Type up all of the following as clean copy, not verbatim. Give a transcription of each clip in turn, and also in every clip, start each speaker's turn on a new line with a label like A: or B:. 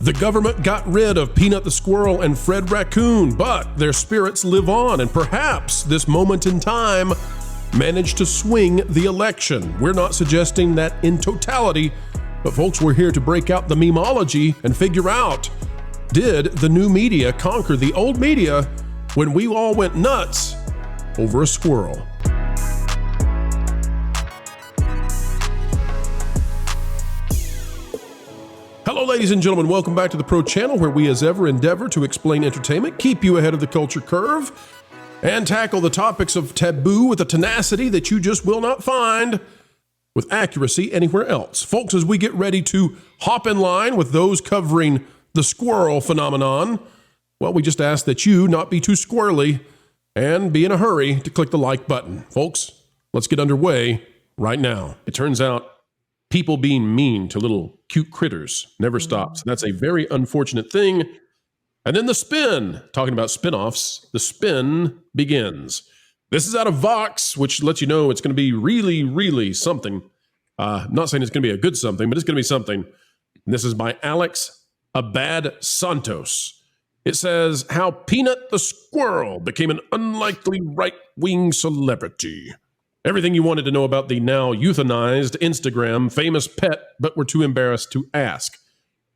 A: The government got rid of Peanut the Squirrel and Fred Raccoon, but their spirits live on, and perhaps this moment in time managed to swing the election. We're not suggesting that in totality, but folks, we're here to break out the memeology and figure out, did the new media conquer the old media when we all went nuts over a squirrel? Hello, ladies and gentlemen. Welcome back to the Pro Channel, where we as ever endeavor to explain entertainment, keep you ahead of the culture curve, and tackle the topics of taboo with a tenacity that you just will not find with accuracy anywhere else. Folks, as we get ready to hop in line with those covering the squirrel phenomenon, well, we just ask that you not be too squirrely and be in a hurry to click the like button. Folks, let's get underway right now. It turns out people being mean to little cute critters never stops. That's a very unfortunate thing. And then the spin, talking about spin-offs, the spin begins. This is out of Vox, which lets you know it's going to be really, really something. I'm not saying it's going to be a good something, but it's going to be something. And this is by Alex Abad Santos. It says, how Peanut the Squirrel became an unlikely right-wing celebrity. Everything you wanted to know about the now euthanized Instagram famous pet, but were too embarrassed to ask.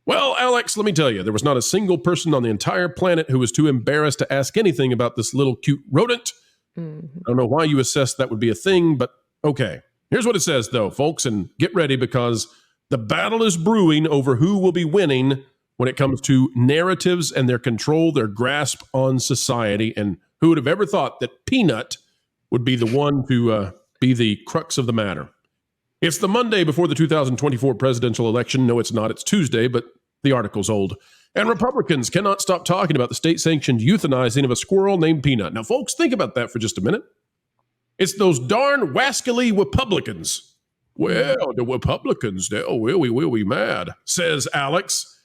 A: Well, Alex, let me tell you, there was not a single person on the entire planet who was too embarrassed to ask anything about this little cute rodent. I don't know why you assessed that would be a thing, but okay. Here's what it says, though, folks, and get ready because the battle is brewing over who will be winning when it comes to narratives and their control, their grasp on society. And who would have ever thought that Peanut would be the one to be the crux of the matter? It's the Monday before the 2024 presidential election. No, it's not. It's Tuesday, but the article's old. And Republicans cannot stop talking about the state-sanctioned euthanizing of a squirrel named Peanut. Now, folks, think about that for just a minute. It's those darn wascally Republicans. Well, the Republicans, will we mad, says Alex.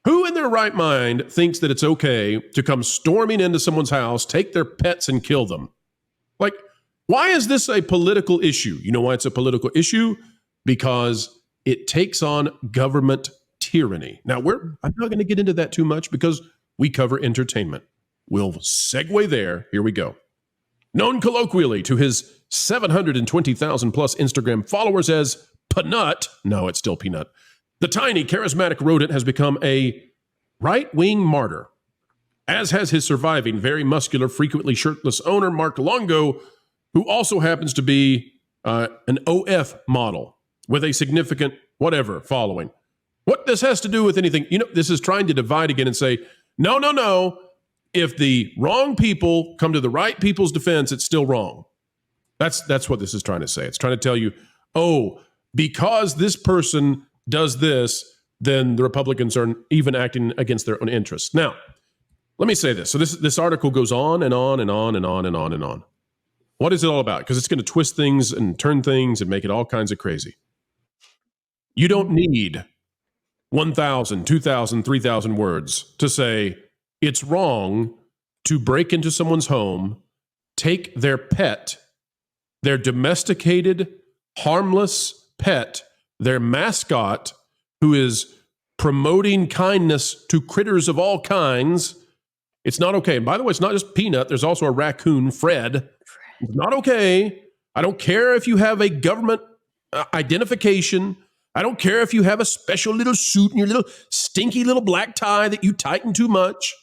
A: Who in their right mind thinks that it's okay to come storming into someone's house, take their pets, and kill them? Like, why is this a political issue? You know why it's a political issue? Because it takes on government tyranny. Now, I'm not going to get into that too much because we cover entertainment. We'll segue there. Here we go. Known colloquially to his 720,000 plus Instagram followers as Peanut, no, it's still Peanut, the tiny charismatic rodent has become a right-wing martyr, as has his surviving, very muscular, frequently shirtless owner, Mark Longo, who also happens to be an OF model with a significant whatever following. What this has to do with anything, this is trying to divide again and say, no. If the wrong people come to the right people's defense, it's still wrong. That's what this is trying to say. It's trying to tell you, because this person does this, then the Republicans are even acting against their own interests. Now, let me say this. So this article goes on and on and on and on and on and on. What is it all about? Because it's going to twist things and turn things and make it all kinds of crazy. You don't need 1,000, 2,000, 3,000 words to say it's wrong to break into someone's home, take their pet, their domesticated, harmless pet, their mascot, who is promoting kindness to critters of all kinds. It's not okay. And by the way, it's not just Peanut. There's also a raccoon, Fred. It's not okay. I don't care if you have a government identification. I don't care if you have a special little suit and your little stinky little black tie that you tighten too much.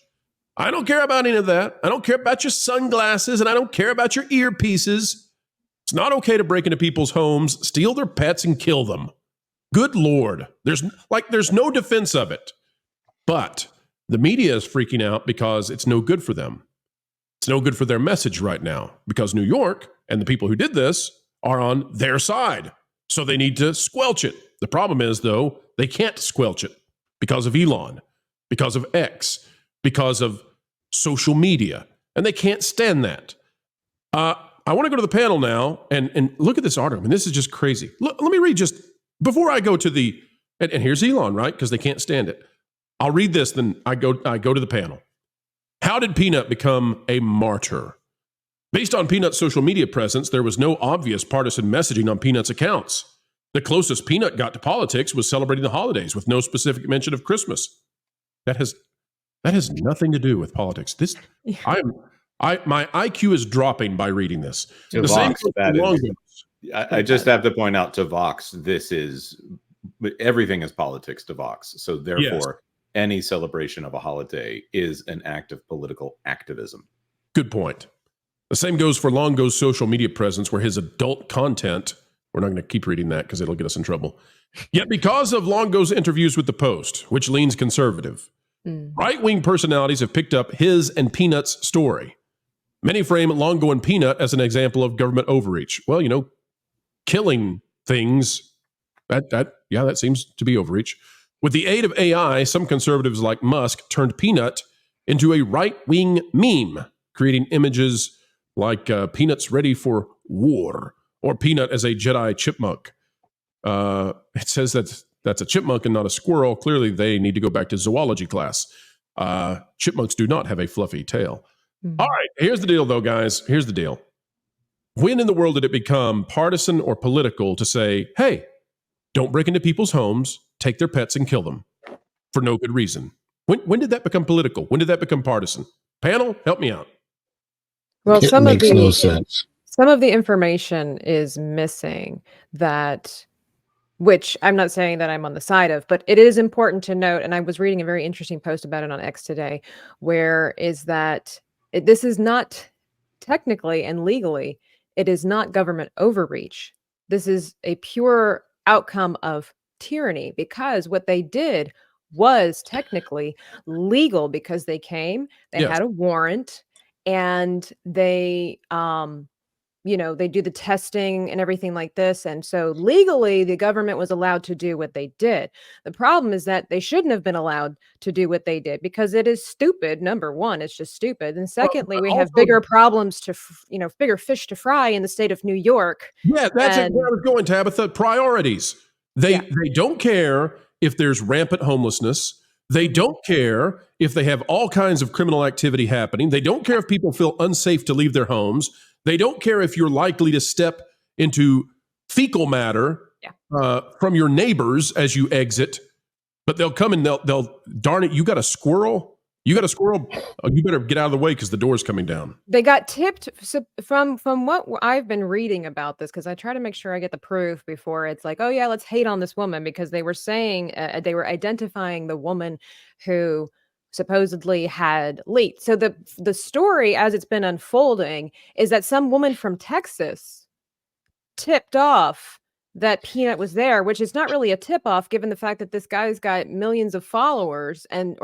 A: I don't care about any of that. I don't care about your sunglasses, and I don't care about your earpieces. It's not okay to break into people's homes, steal their pets, and kill them. Good Lord. There's no defense of it. But the media is freaking out because it's no good for them. It's no good for their message right now because New York and the people who did this are on their side. So they need to squelch it. The problem is, though, they can't squelch it because of Elon, because of X, because of social media, and they can't stand that. I want to go to the panel now and look at this article. I mean, this is just crazy. Let me read just before I go to and here's Elon, right? Because they can't stand it. I'll read this, then I go to the panel. How did Peanut become a martyr? Based on Peanut's social media presence, there was no obvious partisan messaging on Peanut's accounts. The closest Peanut got to politics was celebrating the holidays with no specific mention of Christmas. That has nothing to do with politics. My IQ is dropping by reading this.
B: To
A: the
B: Vox,
A: same
B: that is, I just have to point out to Vox, everything is politics to Vox. So therefore, any celebration of a holiday is an act of political activism.
A: Good point. The same goes for Longo's social media presence, where his adult content, we're not going to keep reading that because it'll get us in trouble. Yet because of Longo's interviews with the Post, which leans conservative, right-wing personalities have picked up his and Peanut's story. Many frame Longo and Peanut as an example of government overreach. Well, killing things, that seems to be overreach. With the aid of AI, some conservatives like Musk turned Peanut into a right-wing meme, creating images like Peanut's ready for war, or Peanut as a Jedi chipmunk. It says that's a chipmunk and not a squirrel. Clearly, they need to go back to zoology class. Chipmunks do not have a fluffy tail. All right, here's the deal, though, guys. Here's the deal. When in the world did it become partisan or political to say, hey, don't break into people's homes, take their pets, and kill them for no good reason? When did that become political? When did that become partisan? Panel, help me out.
C: Well,
D: It makes no sense.
C: Some of the information is missing which I'm not saying that I'm on the side of, but it is important to note, and I was reading a very interesting post about it on X today, where is that this is not technically and legally, it is not government overreach. This is a pure outcome of tyranny, because what they did was technically legal, because they came, they had a warrant, and they they do the testing and everything like this. And so legally, the government was allowed to do what they did. The problem is that they shouldn't have been allowed to do what they did, because it is stupid. Number one, it's just stupid. And secondly, we have bigger problems bigger fish to fry in the state of New York.
A: Yeah, that's where I was going, Tabitha. Priorities. They don't care if there's rampant homelessness. They don't care if they have all kinds of criminal activity happening. They don't care if people feel unsafe to leave their homes. They don't care if you're likely to step into fecal matter from your neighbors as you exit. But they'll come and they'll darn it, you got a squirrel? You got a squirrel? Oh, you better get out of the way because the door's coming down.
C: They got tipped from what I've been reading about this, because I try to make sure I get the proof before it's like, oh yeah, let's hate on this woman, because they were saying they were identifying the woman who supposedly had leaked. So the story as it's been unfolding is that some woman from Texas tipped off that Peanut was there, which is not really a tip off, given the fact that this guy's got millions of followers hundreds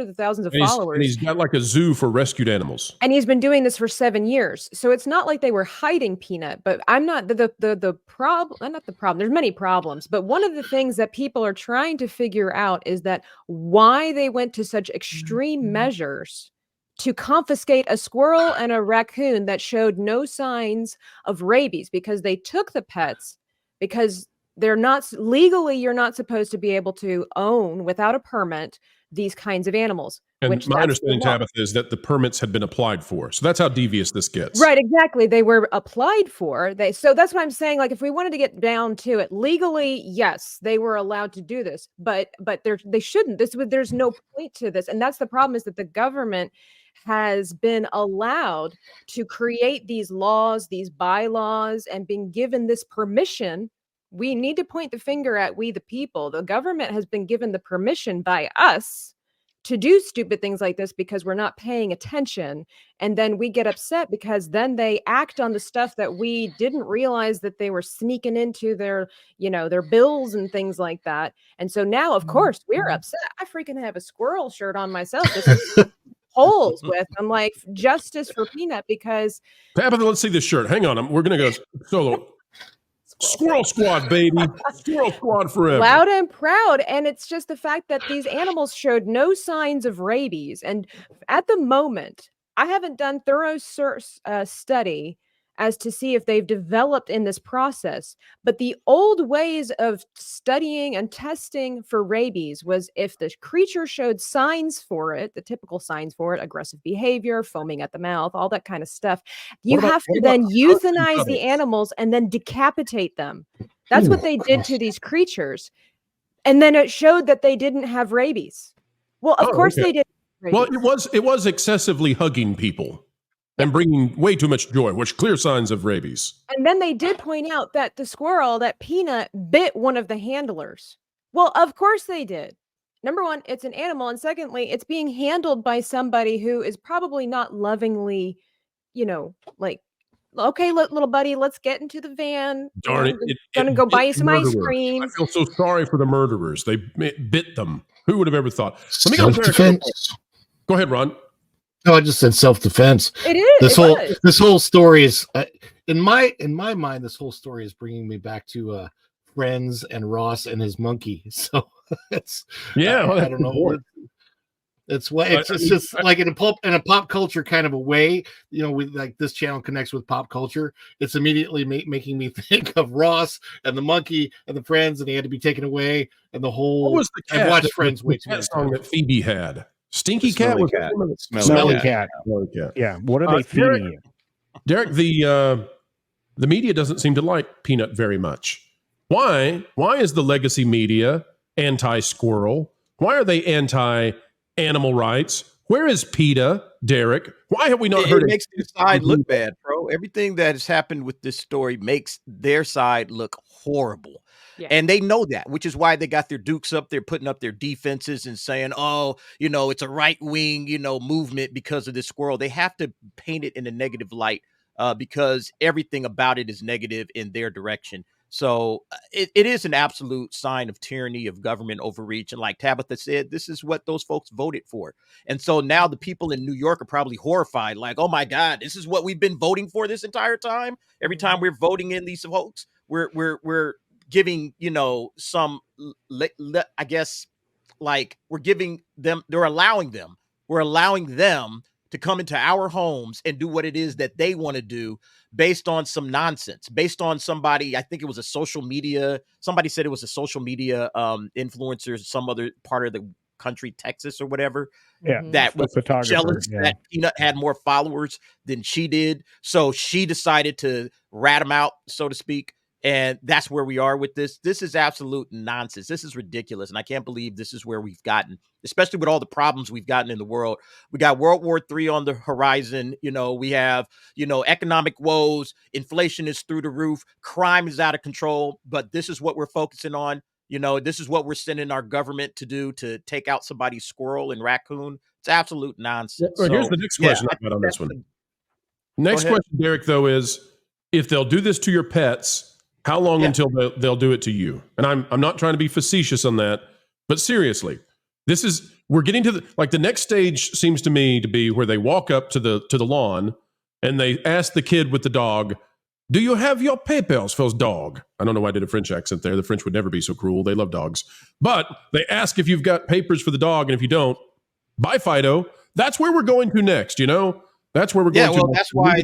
C: of thousands of followers.
A: And he's got like a zoo for rescued animals.
C: And he's been doing this for 7 years. So it's not like they were hiding Peanut, but I'm not the problem. Not the problem. There's many problems, but one of the things that people are trying to figure out is that why they went to such extreme measures to confiscate a squirrel and a raccoon that showed no signs of rabies, because they took the pets, because they're not legally, you're not supposed to be able to own without a permit these kinds of animals.
A: And my understanding, Tabitha, is that the permits had been applied for. So that's how devious this gets.
C: Right, exactly. They were applied for. So that's what I'm saying. Like, if we wanted to get down to it, legally, yes, they were allowed to do this, but they shouldn't. There's no point to this. And that's the problem, is that the government has been allowed to create these laws, these bylaws, and been given this permission. We need to point the finger at we the people. The government has been given the permission by us to do stupid things like this because we're not paying attention. And then we get upset because then they act on the stuff that we didn't realize that they were sneaking into their bills and things like that. And so now, of course, we're upset. I freaking have a squirrel shirt on myself. This is holes with. I'm like, justice for Peanut, because
A: Tabitha, let's see this shirt. Hang on, we're gonna go solo. Squirrel Squad, baby. Squirrel Squad forever.
C: Loud and proud. And it's just the fact that these animals showed no signs of rabies. And at the moment, I haven't done thorough study as to see if they've developed in this process. But the old ways of studying and testing for rabies was if the creature showed signs for it, the typical signs for it, aggressive behavior, foaming at the mouth, all that kind of stuff, you have to then euthanize the animals and then decapitate them. That's what they did to these creatures. And then it showed that they didn't have rabies. Well, of course they did.
A: Well, it was excessively hugging people and bringing way too much joy, which clear signs of rabies.
C: And then they did point out that the squirrel, that Peanut, bit one of the handlers. Well, of course they did. Number one, it's an animal. And secondly, it's being handled by somebody who is probably not lovingly, like, okay, little buddy, let's get into the van.
A: Darn it.
C: Gonna go buy you some ice cream.
A: I feel so sorry for the murderers. They bit them. Who would have ever thought? Let me
D: Self-defense.
A: Go ahead, Ron.
D: No, I just said self-defense.
C: It is.
D: This whole story is in my mind. This whole story is bringing me back to Friends and Ross and his monkey. So it's I don't know. It's just like in a pop culture kind of a way. With like this channel connects with pop culture. It's immediately making me think of Ross and the monkey and the Friends, and he had to be taken away. And the whole.
A: What was the cat?
D: I've watched Friends way too
A: much.
D: much.
A: Song that Phoebe had. Stinky cat was
D: Smelly cat.
E: Yeah. What are they feeding you?
A: Derek, the media doesn't seem to like Peanut very much. Why? Why is the legacy media anti-squirrel? Why are they anti-animal rights? Where is PETA, Derek? Why have we not heard
F: it? It makes their side look bad, bro. Everything that has happened with this story makes their side look horrible. Yeah. And they know that, which is why they got their dukes up. They're putting up their defenses and saying, oh, it's a right wing, movement because of this squirrel. They have to paint it in a negative light because everything about it is negative in their direction. So it is an absolute sign of tyranny, of government overreach. And like Tabitha said, this is what those folks voted for. And so now the people in New York are probably horrified, like, oh, my God, this is what we've been voting for this entire time. Every time we're voting in these folks, we're giving, some, I guess, like we're allowing them to come into our homes and do what it is that they want to do based on some nonsense, based on somebody. I think it was somebody said it was a social media influencer, some other part of the country, Texas or whatever.
E: Yeah.
F: That was jealous that Peanut had more followers than she did. So she decided to rat him out, so to speak. And that's where we are with this. This is absolute nonsense. This is ridiculous. And I can't believe this is where we've gotten, especially with all the problems we've gotten in the world. We got World War III on the horizon. We have, economic woes. Inflation is through the roof. Crime is out of control. But this is what we're focusing on. This is what we're sending our government to do, to take out somebody's squirrel and raccoon. It's absolute nonsense.
A: Well, here's the next question I got on this one. Next question, Derek, though, is if they'll do this to your pets, how long until they'll do it to you? And I'm not trying to be facetious on that, but seriously, we're getting to the next stage seems to me to be where they walk up to the lawn and they ask the kid with the dog, do you have your papers for his dog? I don't know why I did a French accent there. The French would never be so cruel. They love dogs. But they ask if you've got papers for the dog, and if you don't, bye, Fido. That's where we're going to next, That's where we're going to.
F: Yeah, well, that's why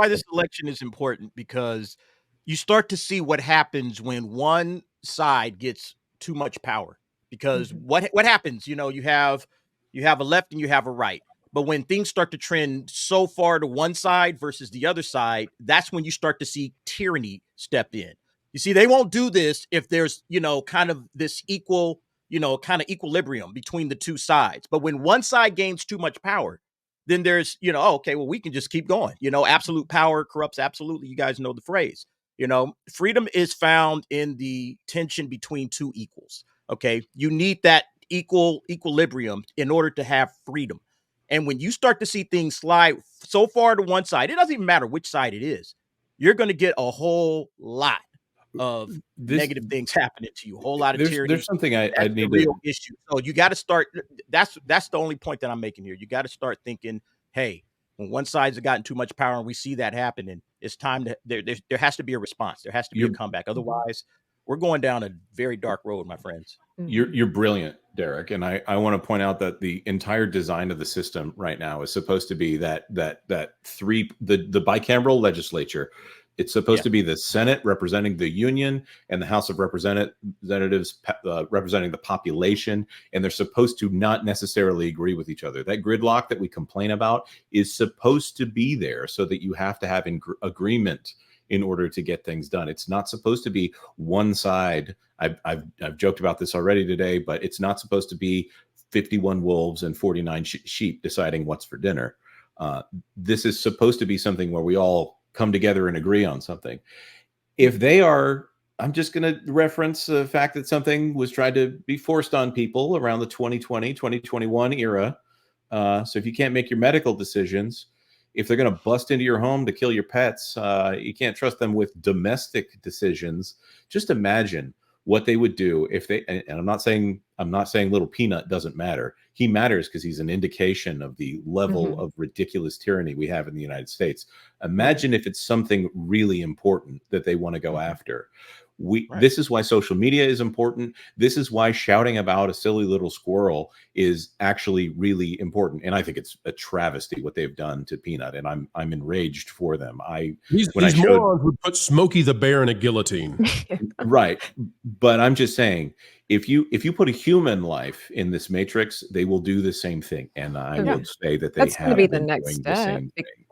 F: this election is important, because you start to see what happens when one side gets too much power. Because what happens, you have a left and you have a right. But when things start to trend so far to one side versus the other side, that's when you start to see tyranny step in. You see, they won't do this if there's, kind of this kind of equilibrium between the two sides. But when one side gains too much power, then there's, okay, well, we can just keep going. Absolute power corrupts absolutely. You guys know the phrase. Freedom is found in the tension between two equals. Okay. You need that equilibrium in order to have freedom. And when you start to see things slide so far to one side, it doesn't even matter which side it is, you're going to get a whole lot of negative things happening to you. A whole lot of tyranny.
B: There's something I need
F: real issue. So you got to start. That's the only point that I'm making here. You got to start thinking, hey, when one side's gotten too much power and we see that happening, it's time to there has to be a response. There has to be a comeback. Otherwise, we're going down a very dark road, my friends.
B: You're brilliant, Derek. And I want to point out that the entire design of the system right now is supposed to be the bicameral legislature. It's supposed to be the Senate representing the Union and the House of Representatives representing the population. And they're supposed to not necessarily agree with each other. That gridlock that we complain about is supposed to be there so that you have to have agreement in order to get things done. It's not supposed to be one side. I've joked about this already today, but it's not supposed to be 51 wolves and 49 sheep deciding what's for dinner. This is supposed to be something where we all come together and agree on something. If they are, I'm just going to reference the fact that something was tried to be forced on people around the 2020, 2021 era. So if you can't make your medical decisions, if they're going to bust into your home to kill your pets, you can't trust them with domestic decisions. Just imagine what they would do if they, and I'm not saying little Peanut doesn't matter. He matters because he's an indication of the level of ridiculous tyranny we have in the United States. Imagine if it's something really important that they want to go after. This is why social media is important. This is why shouting about a silly little squirrel is actually really important. And I think it's a travesty what they've done to Peanut, and I'm enraged for them.
A: These morons would put Smokey the Bear in a guillotine.
B: Right. But I'm just saying, if you put a human life in this matrix, they will do the same thing. And I would say that
C: that's going to be the next step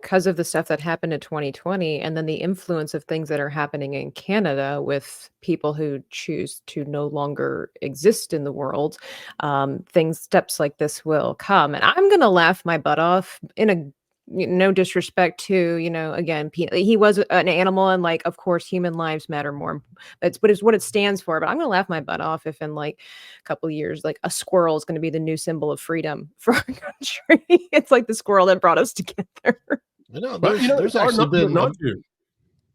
C: because of the stuff that happened in 2020, and then the influence of things that are happening in Canada with people who choose to no longer exist in the world. Steps like this will come, and I'm going to laugh my butt off in a no disrespect to, again, he was an animal, and like, of course, human lives matter more. It's what it stands for. But I'm gonna laugh my butt off if in like a couple of years, like a squirrel is gonna be the new symbol of freedom for our country. It's like the squirrel that brought us together.
D: I know there's actually been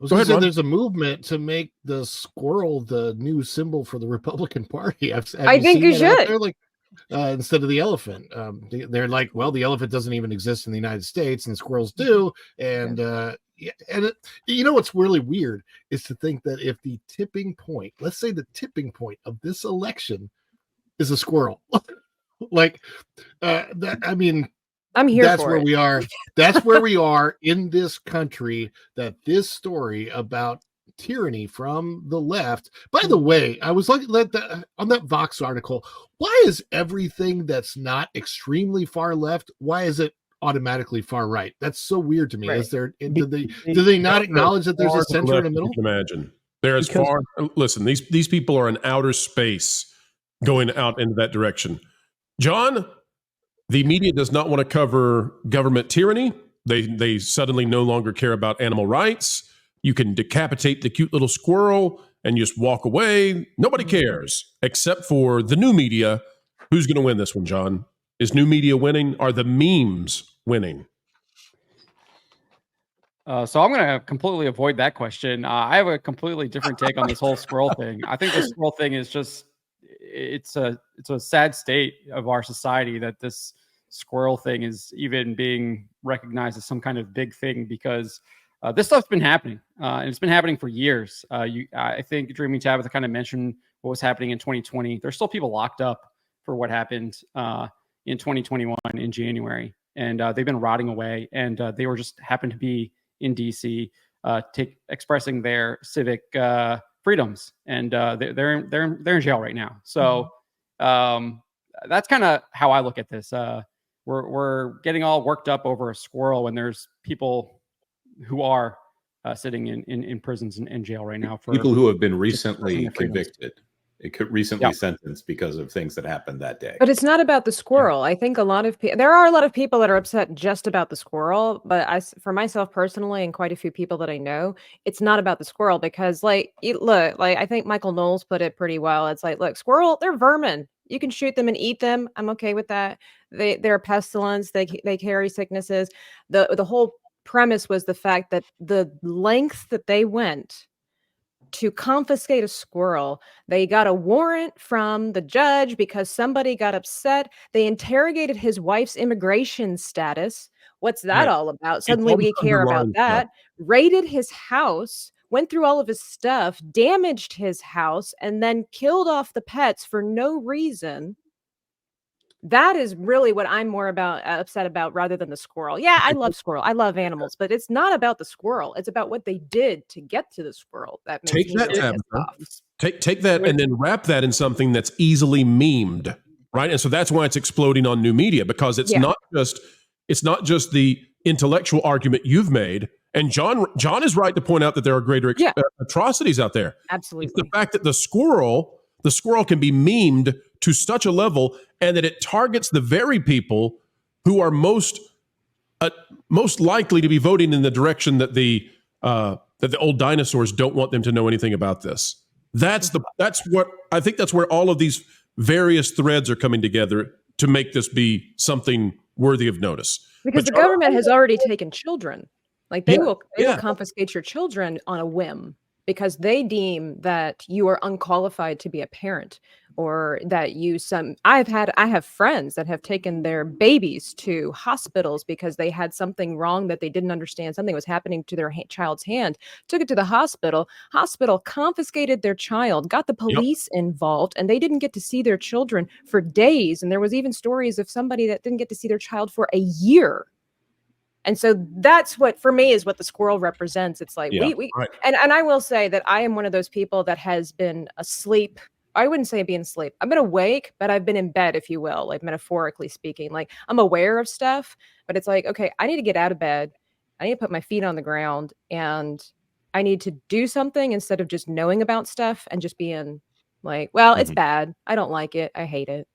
D: there's a movement to make the squirrel the new symbol for the Republican Party.
C: I think you should.
D: Instead of the elephant. They're like, well, the elephant doesn't even exist in the United States, and squirrels do. And what's really weird is to think that if the tipping point, let's say the tipping point of this election is a squirrel, I'm here. That's where we are. That's where we are in this country. That this story about tyranny from the left. By the way, I was looking at on that Vox article. Why is everything that's not extremely far left? Why is it automatically far right? That's so weird to me. Right. Do they not acknowledge that there's a center in the middle?
A: Imagine they're as far. Listen, these people are in outer space, going out into that direction. John, the media does not want to cover government tyranny. They suddenly no longer care about animal rights. You can decapitate the cute little squirrel and just walk away. Nobody cares except for the new media. Who's going to win this one, John? Is new media winning? Are the memes winning?
G: So I'm going to completely avoid that question. I have a completely different take on this whole squirrel thing. I think the squirrel thing is just, it's a sad state of our society that this squirrel thing is even being recognized as some kind of big thing, because this stuff's been happening, and it's been happening for years. I think Dreaming Tabitha kind of mentioned what was happening in 2020. There's still people locked up for what happened in 2021 in January, and they've been rotting away. And they were just happened to be in DC, expressing their civic freedoms, and they're in jail right now. So that's kind of how I look at this. We're getting all worked up over a squirrel when there's people who are sitting in prisons and in jail right now for
B: people who have been recently convicted, sentenced because of things that happened that day.
C: But it's not about the squirrel. I think there are a lot of people that are upset just about the squirrel. But for myself personally, and quite a few people that I know, it's not about the squirrel, because I think Michael Knowles put it pretty well. It's like, look, squirrel, they're vermin. You can shoot them and eat them. I'm okay with that. They're a pestilence. They carry sicknesses. The whole premise was the fact that the length that they went to confiscate a squirrel, they got a warrant from the judge because somebody got upset. They interrogated his wife's immigration status. What's that all about? Suddenly we care about that. Raided his house, went through all of his stuff, damaged his house, and then killed off the pets for no reason. That is really what I'm more upset about, rather than the squirrel. Yeah, I love squirrel. I love animals, but it's not about the squirrel. It's about what they did to get to the squirrel. That makes
A: take that and then wrap that in something that's easily memed, right? And so that's why it's exploding on new media, because it's not just the intellectual argument you've made And John is right to point out that there are greater atrocities out there.
C: Absolutely.
A: It's the fact that the squirrel can be memed to such a level, and that it targets the very people who are most likely to be voting in the direction that the old dinosaurs don't want them to know anything about this. That's what I think. That's where all of these various threads are coming together to make this be something worthy of notice.
C: Because the government has already taken children. Like they will confiscate your children on a whim because they deem that you are unqualified to be a parent, or that I have friends that have taken their babies to hospitals because they had something wrong that they didn't understand. Something was happening to their child's hand, took it to the hospital confiscated their child, got the police involved, and they didn't get to see their children for days. And there was even stories of somebody that didn't get to see their child for a year. And so that's what, for me, is what the squirrel represents. It's like and I will say that I am one of those people that has been asleep. I wouldn't say being asleep. I've been awake, but I've been in bed, if you will, like metaphorically speaking. Like I'm aware of stuff, but it's like, okay, I need to get out of bed. I need to put my feet on the ground, and I need to do something instead of just knowing about stuff and just being like, well, it's bad. I don't like it. I hate it.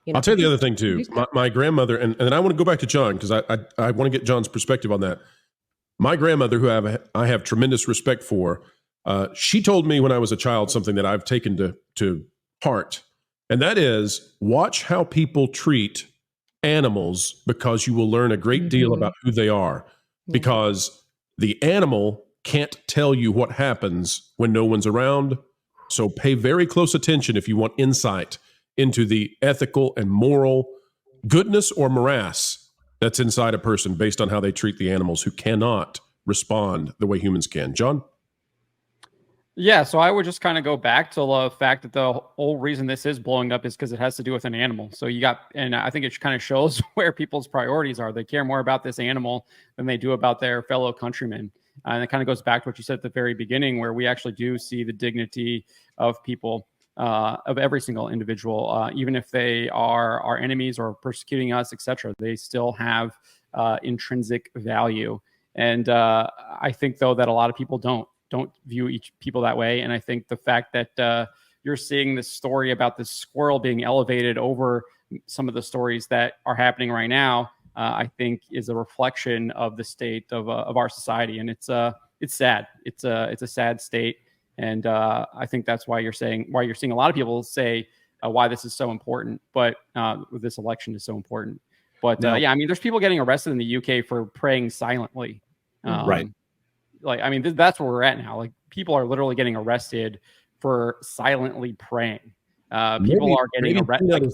C: You know?
A: I'll tell you the other thing too. My grandmother, and then I want to go back to John because I want to get John's perspective on that. My grandmother, who I have tremendous respect for, she told me when I was a child something that I've taken to heart, and that is watch how people treat animals, because you will learn a great deal about who they are, because the animal can't tell you what happens when no one's around. So pay very close attention if you want insight into the ethical and moral goodness or morass that's inside a person based on how they treat the animals who cannot respond the way humans can. John?
G: Yeah, so I would just kind of go back to the fact that the whole reason this is blowing up is because it has to do with an animal. So and I think it kind of shows where people's priorities are. They care more about this animal than they do about their fellow countrymen. And it kind of goes back to what you said at the very beginning, where we actually do see the dignity of people, of every single individual, even if they are our enemies or persecuting us, etc. They still have intrinsic value. And I think, though, that a lot of people don't view each people that way. And I think the fact that you're seeing this story about this squirrel being elevated over some of the stories that are happening right now, I think is a reflection of the state of our society. And it's sad. It's a sad state. And I think that's why you're seeing a lot of people say why this is so important, but this election is so important. But I mean, there's people getting arrested in the UK for praying silently. Right. Like, I mean, that's where we're at now. Like, people are literally getting arrested for silently praying. People are getting arrested,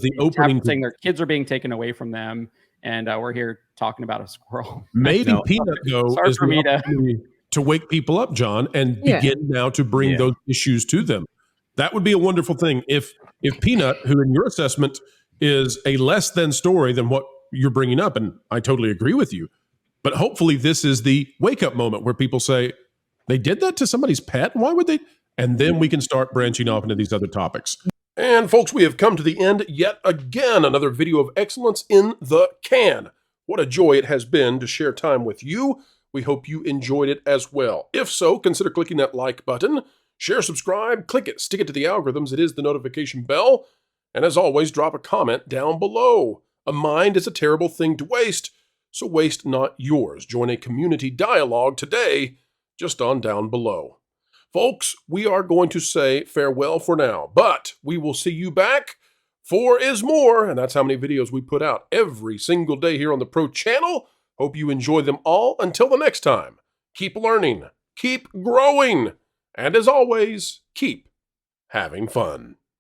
G: saying their kids are being taken away from them. And we're here talking about a squirrel.
A: Maybe Peanut, though,
G: is for me
A: to wake people up, John, and begin now to bring those issues to them. That would be a wonderful thing if Peanut, who in your assessment is a less than story than what you're bringing up, and I totally agree with you, but hopefully this is the wake-up moment where people say, they did that to somebody's pet? Why would they? And then we can start branching off into these other topics. And folks, we have come to the end yet again. Another video of excellence in the can. What a joy it has been to share time with you. We hope you enjoyed it as well. If so, consider clicking that like button. Share, subscribe, click it, stick it to the algorithms. It is the notification bell. And as always, drop a comment down below. A mind is a terrible thing to waste, so waste not yours. Join a community dialogue today, just on down below. Folks, we are going to say farewell for now, but we will see you back. 4 is more, and that's how many videos we put out every single day here on the Pro Channel. Hope you enjoy them all. Until the next time, keep learning, keep growing, and as always, keep having fun.